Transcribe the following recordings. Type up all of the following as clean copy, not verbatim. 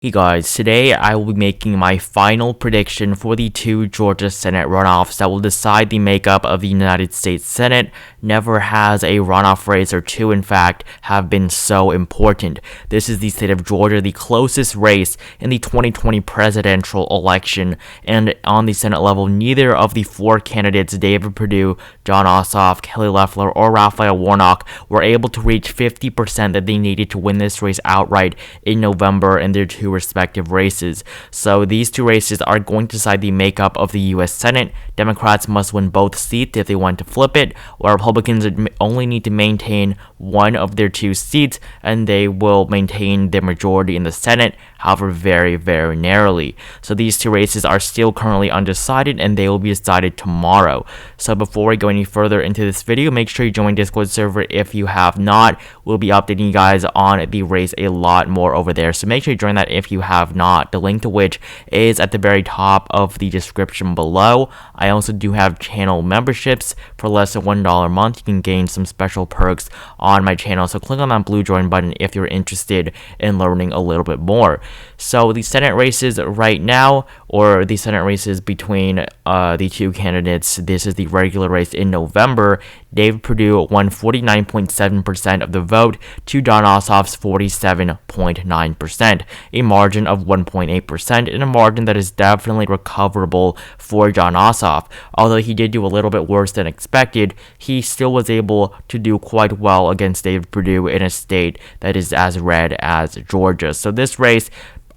Hey guys, today I will be making my final prediction for the two Georgia Senate runoffs that will decide the makeup of the United States Senate. Never has a runoff race or two, in fact, have been so important. This is the state of Georgia, the closest race in the 2020 presidential election, and on the Senate level, neither of the four candidates, David Perdue, Jon Ossoff, Kelly Loeffler, or Raphael Warnock, were able to reach 50% that they needed to win this race outright in November in their two respective races. So these two races are going to decide the makeup of the U.S. Senate. Democrats must win both seats if they want to flip it, while Republicans only need to maintain one of their two seats, and they will maintain their majority in the Senate, however very, very narrowly. So these two races are still currently undecided, and they will be decided tomorrow. So before we go any further into this video, make sure you join Discord server if you have not. We'll be updating you guys on the race a lot more over there, so make sure you join that if you have not, the link to which is at the very top of the description below. I also do have channel memberships. For less than $1 a month, you can gain some special perks on my channel, so click on that blue join button if you're interested in learning a little bit more. So the Senate races right now, or the Senate races between the two candidates, this is the regular race in November. David Perdue won 49.7% of the vote to Jon Ossoff's 47.9%, a margin of 1.8%, and a margin that is definitely recoverable for Jon Ossoff. Although he did do a little bit worse than expected, he still was able to do quite well against David Perdue in a state that is as red as Georgia. So this race,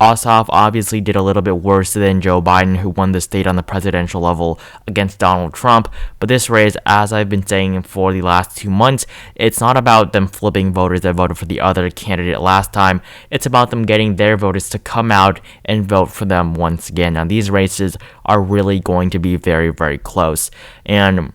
Ossoff obviously did a little bit worse than Joe Biden, who won the state on the presidential level against Donald Trump. But this race, as I've been saying for the last 2 months, it's not about them flipping voters that voted for the other candidate last time. It's about them getting their voters to come out and vote for them once again. Now, these races are really going to be very, very close. And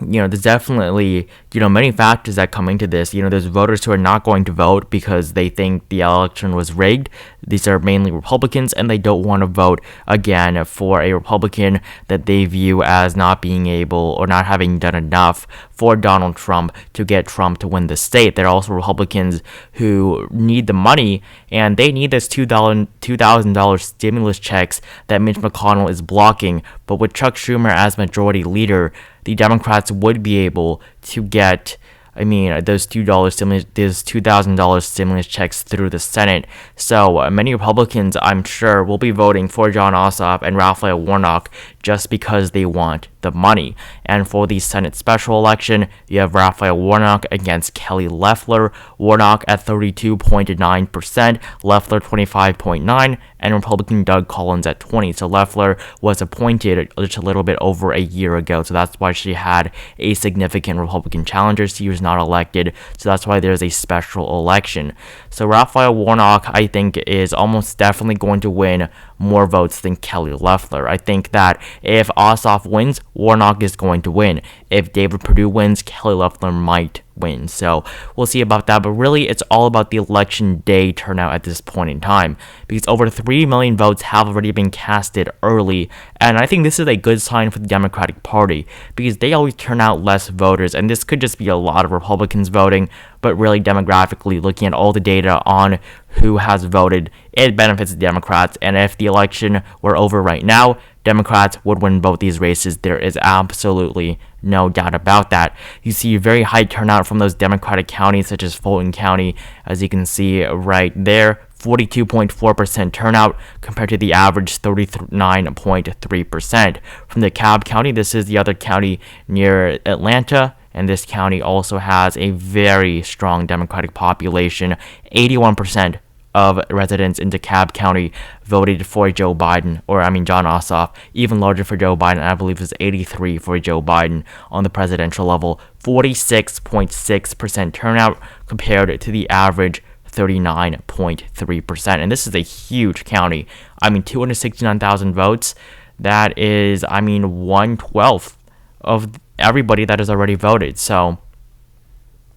there's definitely, many factors that come into this. There's voters who are not going to vote because they think the election was rigged. These are mainly Republicans, and they don't want to vote again for a Republican that they view as not being able or not having done enough for Donald Trump to get Trump to win the state. There are also Republicans who need the money, and they need this $2,000 stimulus checks that Mitch McConnell is blocking. But with Chuck Schumer as majority leader, the Democrats would be able to get, those $2,000 stimulus checks through the Senate. So many Republicans, I'm sure, will be voting for Jon Ossoff and Raphael Warnock just because they want the money. And for the Senate special election, you have Raphael Warnock against Kelly Loeffler. Warnock at 32.9%, Loeffler 25.9%, and Republican Doug Collins at 20%. So Loeffler was appointed just a little bit over a year ago, so that's why she had a significant Republican challenger. She was not elected, so that's why there's a special election. So Raphael Warnock, I think, is almost definitely going to win more votes than Kelly Loeffler. I think that if Ossoff wins, Warnock is going to win. If David Perdue wins, Kelly Loeffler might win. So we'll see about that, but really it's all about the election day turnout at this point in time, because over 3 million votes have already been casted early, and I think this is a good sign for the Democratic Party, because they always turn out less voters, and this could just be a lot of Republicans voting, but really demographically, looking at all the data on who has voted, it benefits the Democrats. And if the election were over right now, Democrats would win both these races. There is absolutely no doubt about that. You see very high turnout from those Democratic counties such as Fulton County, as you can see right there. 42.4% turnout compared to the average 39.3%. From DeKalb County, this is the other county near Atlanta, and this county also has a very strong Democratic population. 81% of residents in DeKalb County voted for Jon Ossoff. Even larger for Joe Biden, I believe it was 83 for Joe Biden on the presidential level. 46.6% turnout compared to the average 39.3%. And this is a huge county. 269,000 votes. That is, 1/12 of everybody that has already voted. So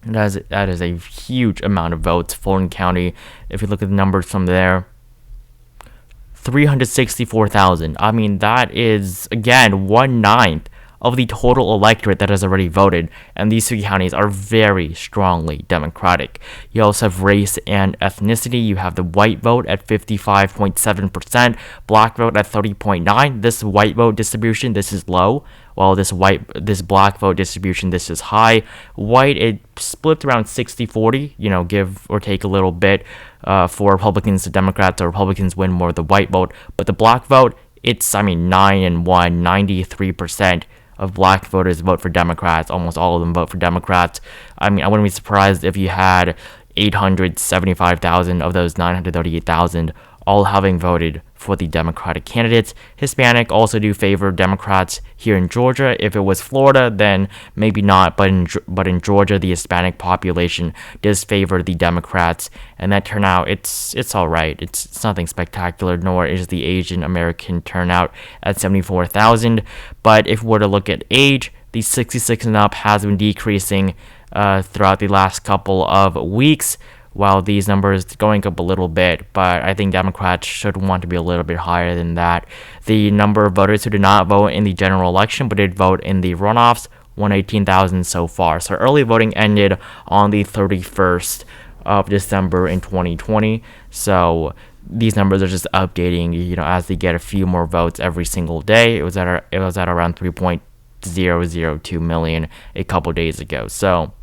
that is a huge amount of votes. Fulton County, if you look at the numbers from there, 364,000. That is, again, 1/9 of the total electorate that has already voted, and these three counties are very strongly Democratic. You also have race and ethnicity. You have the white vote at 55.7%, black vote at 30.9%. This white vote distribution, this is low, while this black vote distribution, this is high. White, it split around 60-40, give or take a little bit for Republicans to Democrats, or Republicans win more of the white vote. But the black vote, it's 9-1, 93% of black voters vote for Democrats. Almost all of them vote for Democrats. I wouldn't be surprised if you had 875,000 of those 938,000 all having voted for the Democratic candidates. Hispanic also do favor Democrats here in Georgia. If it was Florida, then maybe not, but in Georgia, the Hispanic population does favor the Democrats, and that turnout, it's all right. It's nothing spectacular, nor is the Asian American turnout at 74,000. But if we were to look at age, the 66 and up has been decreasing throughout the last couple of weeks, while these numbers going up a little bit, but I think Democrats should want to be a little bit higher than that. The number of voters who did not vote in the general election but did vote in the runoffs, 118,000 so far. So early voting ended on the 31st of December in 2020. So these numbers are just updating, as they get a few more votes every single day. It was at around 3.002 million a couple days ago. So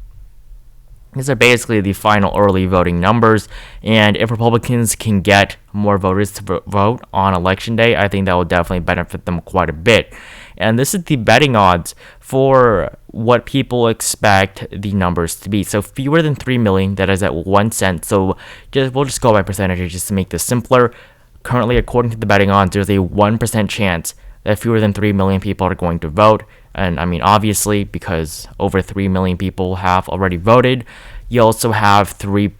these are basically the final early voting numbers, and if Republicans can get more voters to vote on election day, I think that will definitely benefit them quite a bit. And this is the betting odds for what people expect the numbers to be. So fewer than 3 million, that is at 1 cent. So we'll just go by percentages just to make this simpler. Currently, according to the betting odds, there's a 1% chance that fewer than 3 million people are going to vote. And obviously, because over 3 million people have already voted, you also have 3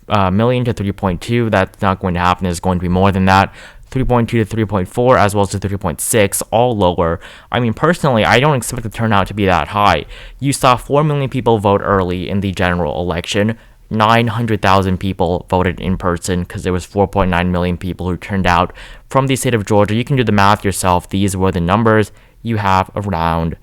million to 3.2. That's not going to happen. It's going to be more than that. 3.2 to 3.4, as well as to 3.6, all lower. Personally, I don't expect the turnout to be that high. You saw 4 million people vote early in the general election. 900,000 people voted in person because there was 4.9 million people who turned out from the state of Georgia. You can do the math yourself. These were the numbers. You have around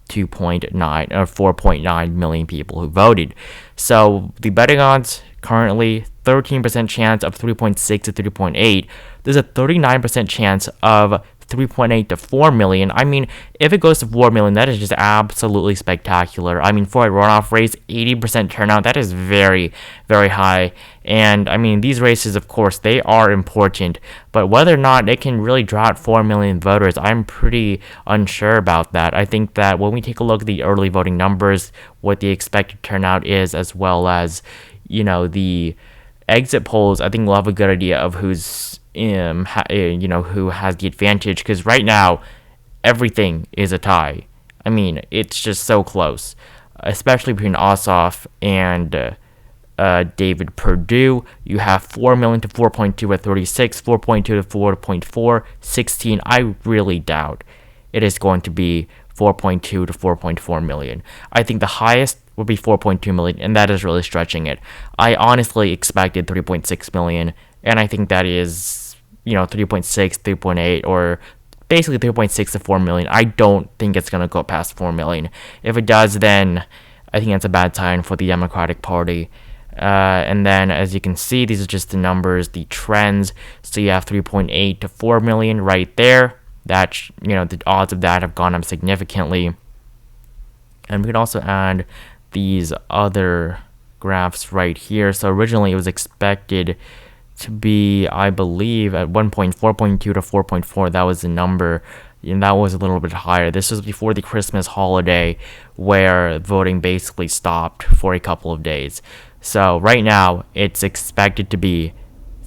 2.9 or 4.9 million people who voted. So the betting odds currently 13% chance of 3.6 to 3.8. There's a 39% chance of 3.8 to 4 million. If it goes to 4 million, that is just absolutely spectacular. For a runoff race, 80% turnout, that is very, very high. And these races, of course, they are important, but whether or not they can really draw out 4 million voters, I'm pretty unsure about that. I think that when we take a look at the early voting numbers, what the expected turnout is, as well as, the exit polls, I think we'll have a good idea of who's who has the advantage, because right now everything is a tie. It's just so close, especially between Ossoff and David Perdue. You have 4 million to 4.2 at 36, 4.2 to 4.4, 16. I really doubt it is going to be 4.2 to 4.4 million. I think the highest would be 4.2 million, and that is really stretching it. I honestly expected 3.6 million, and I think that is, 3.6, 3.8, or basically 3.6 to 4 million. I don't think it's going to go past 4 million. If it does, then I think that's a bad sign for the Democratic Party. And then, as you can see, these are just the numbers, the trends. So you have 3.8 to 4 million right there. That, the odds of that have gone up significantly. And we can also add these other graphs right here. So originally it was expected to be, I believe, at 4.2 to 4.4. That was the number, and that was a little bit higher. This was before the Christmas holiday, where voting basically stopped for a couple of days. So right now it's expected to be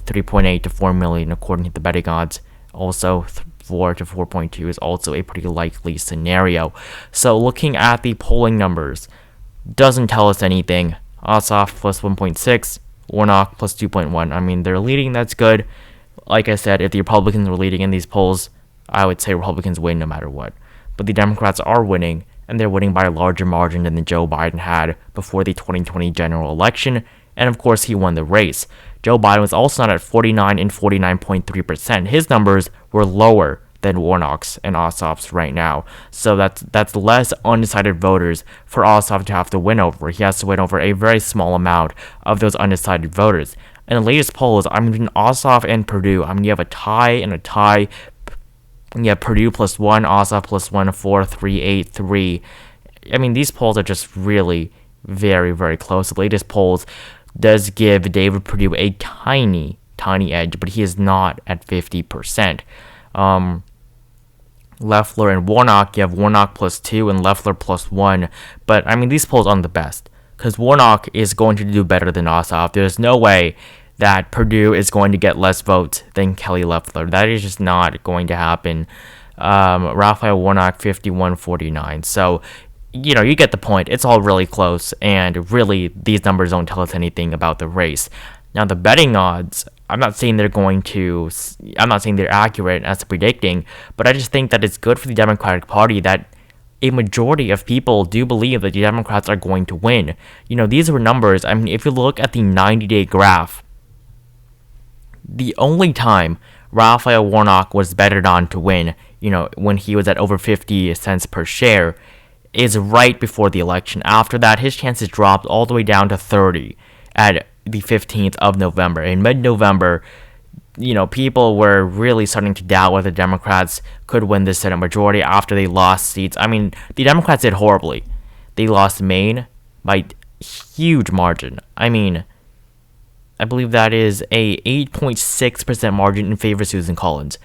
3.8 to 4 million according to the betting odds. Also 4 to 4.2 is also a pretty likely scenario. So looking at the polling numbers doesn't tell us anything. Ossoff plus 1.6, Warnock plus 2.1. They're leading, that's good. Like I said, if the Republicans were leading in these polls, I would say Republicans win no matter what. But the Democrats are winning, and they're winning by a larger margin than Joe Biden had before the 2020 general election, and of course he won the race. Joe Biden was also not at 49 and 49.3%. His numbers were lower than Warnock's and Ossoff's right now. So that's less undecided voters for Ossoff to have to win over. He has to win over a very small amount of those undecided voters. In the latest polls, between Ossoff and Perdue, you have a tie and a tie. You have Perdue +1, Ossoff +1, 4, 3, 8, 3. These polls are just really very, very close. The latest polls does give David Perdue a tiny edge, but he is not at 50%. Loeffler and Warnock, you have Warnock +2 and Loeffler +1. But, these polls aren't the best, because Warnock is going to do better than Ossoff. There's no way that Perdue is going to get less votes than Kelly Loeffler. That is just not going to happen. Raphael Warnock, 51-49. So, you get the point. It's all really close, and really, these numbers don't tell us anything about the race. Now, the betting odds, I'm not saying they're accurate as to predicting, but I just think that it's good for the Democratic Party that a majority of people do believe that the Democrats are going to win. These were numbers. If you look at the 90-day graph, the only time Raphael Warnock was betted on to win, when he was at over 50 cents per share, is right before the election. After that, his chances dropped all the way down to 30 at the 15th of November. In mid-November, people were really starting to doubt whether Democrats could win the Senate majority after they lost seats. The Democrats did horribly. They lost Maine by huge margin. I believe that is a 8.6% margin in favor of Susan Collins.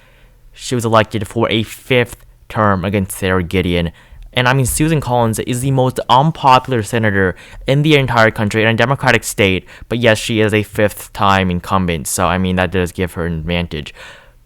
She was elected for a 5th term against Sarah Gideon. And Susan Collins is the most unpopular senator in the entire country in a Democratic state, but yes, she is a 5th time incumbent, so that does give her an advantage.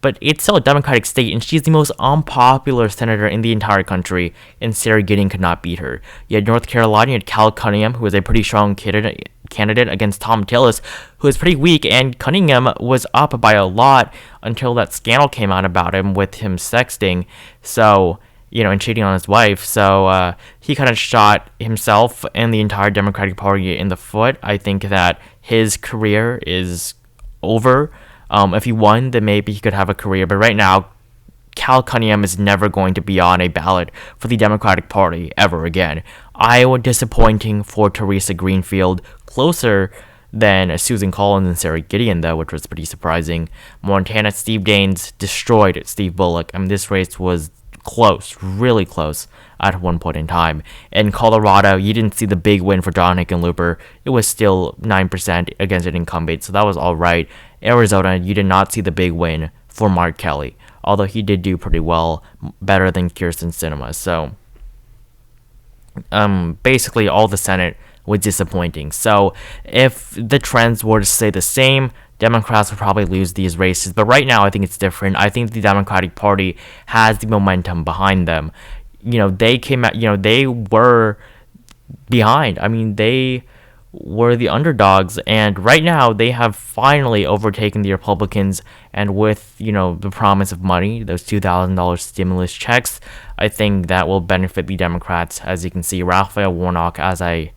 But it's still a Democratic state, and she's the most unpopular senator in the entire country, and Sarah Gideon could not beat her. You had North Carolina, you had Cal Cunningham, who was a pretty strong candidate against Tom Tillis, who was pretty weak, and Cunningham was up by a lot until that scandal came out about him with him sexting, and cheating on his wife. So he kind of shot himself and the entire Democratic Party in the foot. I think that his career is over. If he won, then maybe he could have a career. But right now, Cal Cunningham is never going to be on a ballot for the Democratic Party ever again. Iowa, disappointing for Teresa Greenfield. Closer than Susan Collins and Sarah Gideon, though, which was pretty surprising. Montana, Steve Daines destroyed Steve Bullock. This race was close, really close at one point in time. In Colorado, you didn't see the big win for John Hickenlooper. It was still 9% against an incumbent, so that was all right. Arizona, you did not see the big win for Mark Kelly, although he did do pretty well, better than Kyrsten Sinema. So, basically, all the Senate was disappointing. So, if the trends were to stay the same, Democrats will probably lose these races, but right now I think it's different. I think the Democratic Party has the momentum behind them. They came out, they were behind. They were the underdogs, and right now they have finally overtaken the Republicans, and with, the promise of money, those $2,000 stimulus checks, I think that will benefit the Democrats. As you can see, Raphael Warnock, as I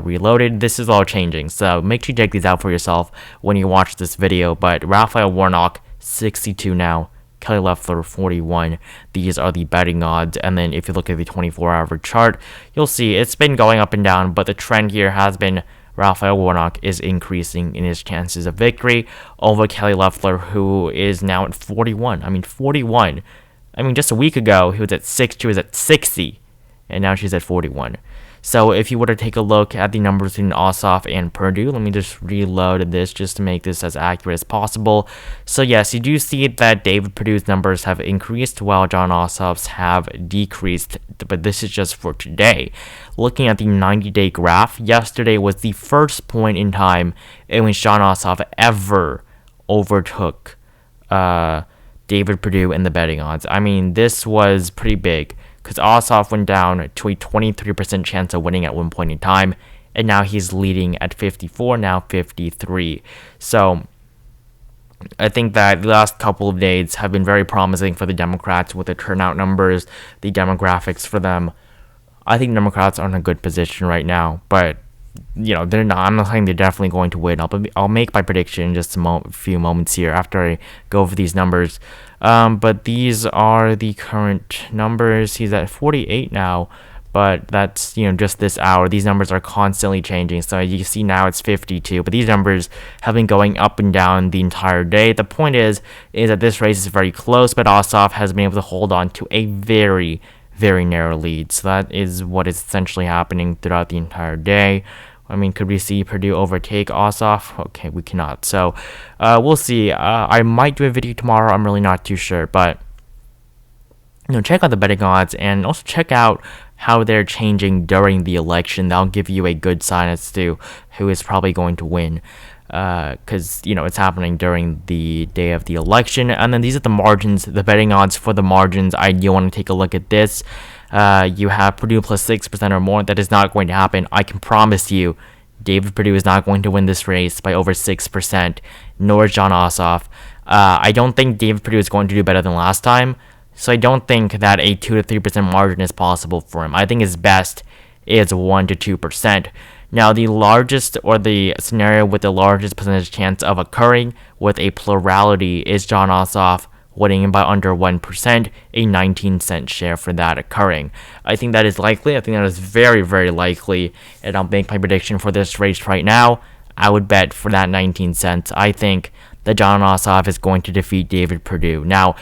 reloaded, this is all changing, so make sure you check these out for yourself when you watch this video. But Raphael Warnock, 62 now, Kelly Loeffler, 41. These are the betting odds, and then if you look at the 24-hour chart, you'll see it's been going up and down, but the trend here has been Raphael Warnock is increasing in his chances of victory over Kelly Loeffler, who is now at 41. 41. Just a week ago, he was at 6, she was at 60, and now she's at 41. So if you were to take a look at the numbers between Ossoff and Perdue, let me just reload this just to make this as accurate as possible. So yes, you do see that David Perdue's numbers have increased while Jon Ossoff's have decreased, but this is just for today. Looking at the 90-day graph, yesterday was the first point in time in which Jon Ossoff ever overtook David Perdue in the betting odds. This was pretty big, because Ossoff went down to a 23% chance of winning at one point in time, and now he's leading at 54, now 53. So I think that the last couple of days have been very promising for the Democrats with the turnout numbers, the demographics for them. I think Democrats are in a good position right now, but they're not. I'm not saying they're definitely going to win. I'll make my prediction in just a few moments here after I go over these numbers. But these are the current numbers. He's at 48 now, but that's just this hour. These numbers are constantly changing. So you see now it's 52, but these numbers have been going up and down the entire day. The point is that this race is very close, but Ossoff has been able to hold on to a very, very narrow lead. So that is what is essentially happening throughout the entire day. I mean, could we see Purdue overtake Ossoff? Okay, we cannot. So we'll see. I might do a video tomorrow. I'm really not too sure, but check out the betting odds and also check out how they're changing during the election. That'll give you a good sign as to who is probably going to win. Because it's happening during the day of the election. And then these are the margins, the betting odds for the margins. You want to take a look at this. You have Purdue plus 6% or more. That is not going to happen. I can promise you, David Perdue is not going to win this race by over 6%, nor is Jon Ossoff. I don't think David Perdue is going to do better than last time, so I don't think that a 2 to 3% margin is possible for him. I think his best is 1 to 2%. Now, the largest, or the scenario with the largest percentage chance of occurring with a plurality is Jon Ossoff winning by under 1%, a 19-cent share for that occurring. I think that is likely. I think that is very, very likely, and I'll make my prediction for this race right now. I would bet for that 19 cents. I think that Jon Ossoff is going to defeat David Perdue. Now,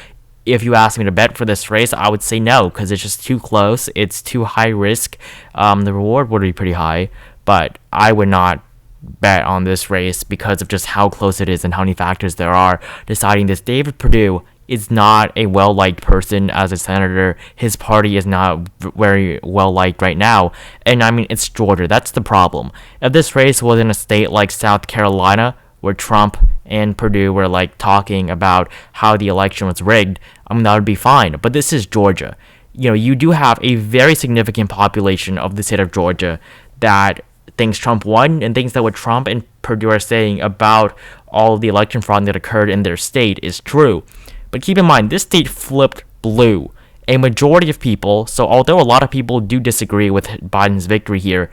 if you ask me to bet for this race, I would say no, because it's just too close. It's too high risk. The reward would be pretty high, but I would not bet on this race because of just how close it is and how many factors there are deciding this. David Perdue is not a well-liked person as a senator. His party is not very well-liked right now. And I mean, it's Georgia. That's the problem. If this race was in a state like South Carolina, where Trump and Perdue were talking about how the election was rigged, I mean, that would be fine. But this is Georgia. You do have a very significant population of the state of Georgia that thinks Trump won and thinks that what Trump and Perdue are saying about all of the election fraud that occurred in their state is true. But keep in mind, this state flipped blue. A majority of people, so although a lot of people do disagree with Biden's victory here,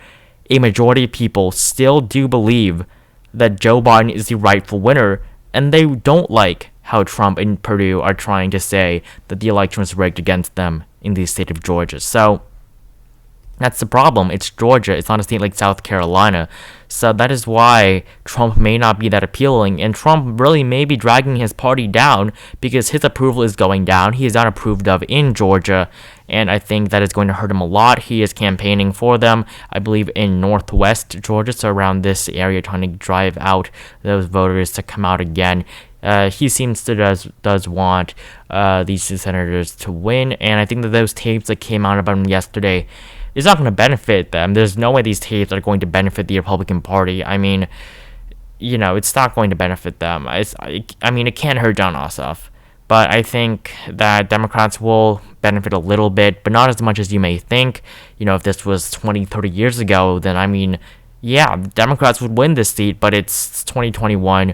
a majority of people still do believe that Joe Biden is the rightful winner, and they don't like how Trump and Perdue are trying to say that the election was rigged against them in the state of Georgia. So that's the problem. It's Georgia. It's not a state like South Carolina. So that is why Trump may not be that appealing. And Trump really may be dragging his party down because his approval is going down. He is not approved of in Georgia. And I think that is going to hurt him a lot. He is campaigning for them, I believe, in northwest Georgia. So around this area, trying to drive out those voters to come out again. He seems to does want these two senators to win. And I think that those tapes that came out about him yesterday, it's not going to benefit them. There's no way these tapes are going to benefit the Republican Party. I mean, it's not going to benefit them. I mean, it can't hurt Jon Ossoff. But I think that Democrats will benefit a little bit, but not as much as you may think. If this was 20, 30 years ago, then, I mean, yeah, Democrats would win this seat, but it's 2021.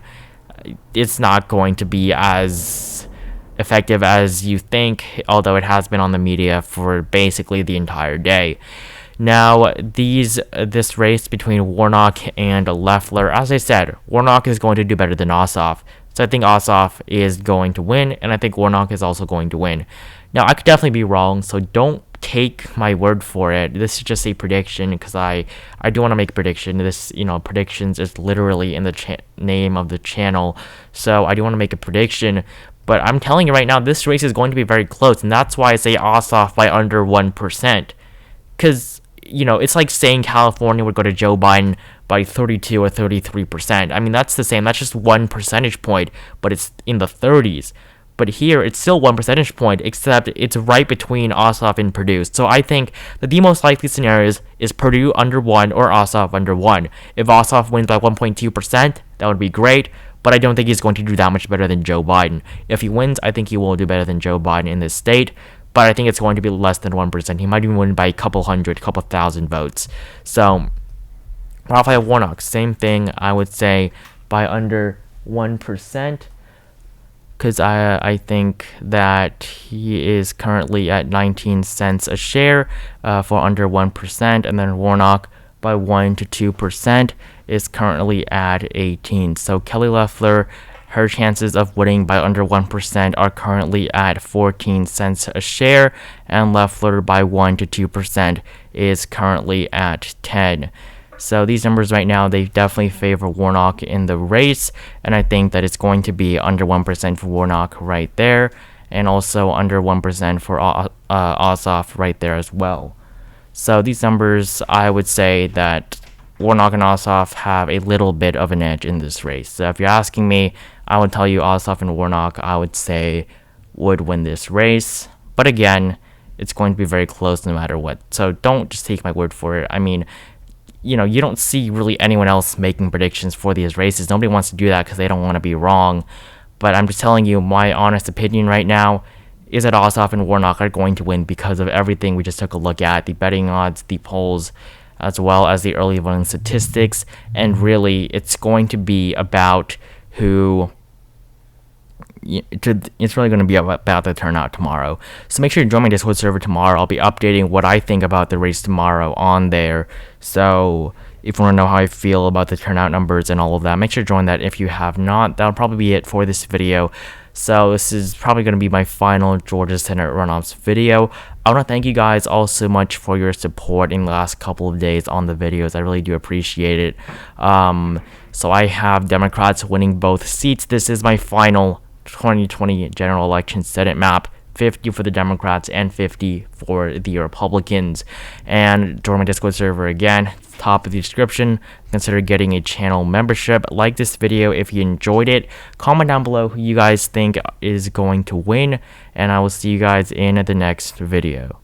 It's not going to be as effective as you think, although it has been on the media for basically the entire day. Now, this race between Warnock and Loeffler, as I said, Warnock is going to do better than Ossoff. So I think Ossoff is going to win, and I think Warnock is also going to win. Now, I could definitely be wrong, so don't take my word for it. This is just a prediction because I do want to make a prediction. This, predictions is literally in the name of the channel, so I do want to make a prediction. But I'm telling you right now, this race is going to be very close, and that's why I say Ossoff by under 1%. Because, it's like saying California would go to Joe Biden by 32 or 33%. I mean, that's the same. That's just 1 percentage point, but it's in the 30s. But here, it's still 1 percentage point, except it's right between Ossoff and Perdue. So I think that the most likely scenarios is Perdue under 1 or Ossoff under 1. If Ossoff wins by 1.2%, that would be great. But I don't think he's going to do that much better than Joe Biden. If he wins, I think he will do better than Joe Biden in this state. But I think it's going to be less than 1%. He might even win by a couple thousand votes. So, Raphael Warnock, same thing. I would say by under 1%. Because I think that he is currently at 19 cents a share for under 1%. And then Warnock by 1 to 2% is currently at 18. So Kelly Loeffler, her chances of winning by under 1% are currently at 14 cents a share, and Loeffler by 1 to 2% is currently at 10. So these numbers right now, they definitely favor Warnock in the race, and I think that it's going to be under 1% for Warnock right there, and also under 1% for Ossoff right there as well. So these numbers, I would say that Warnock and Ossoff have a little bit of an edge in this race. So if you're asking me, I would tell you Ossoff and Warnock, I would say, would win this race. But again, it's going to be very close no matter what. So don't just take my word for it. I mean, you don't see really anyone else making predictions for these races. Nobody wants to do that because they don't want to be wrong. But I'm just telling you, my honest opinion right now is that Ossoff and Warnock are going to win because of everything we just took a look at, the betting odds, the polls, as well as the early voting statistics. And really, it's going to be about who... It's really going to be about the turnout tomorrow. So make sure to join my Discord server tomorrow. I'll be updating what I think about the race tomorrow on there. So if you want to know how I feel about the turnout numbers and all of that, make sure to join that if you have not. That'll probably be it for this video. So this is probably going to be my final Georgia Senate runoffs video. I want to thank you guys all so much for your support in the last couple of days on the videos. I really do appreciate it. So I have Democrats winning both seats. This is my final 2020 general election Senate map. 50 for the Democrats and 50 for the Republicans. And join my Discord server again, top of the description. Consider getting a channel membership. Like this video if you enjoyed it. Comment down below who you guys think is going to win, and I will see you guys in the next video.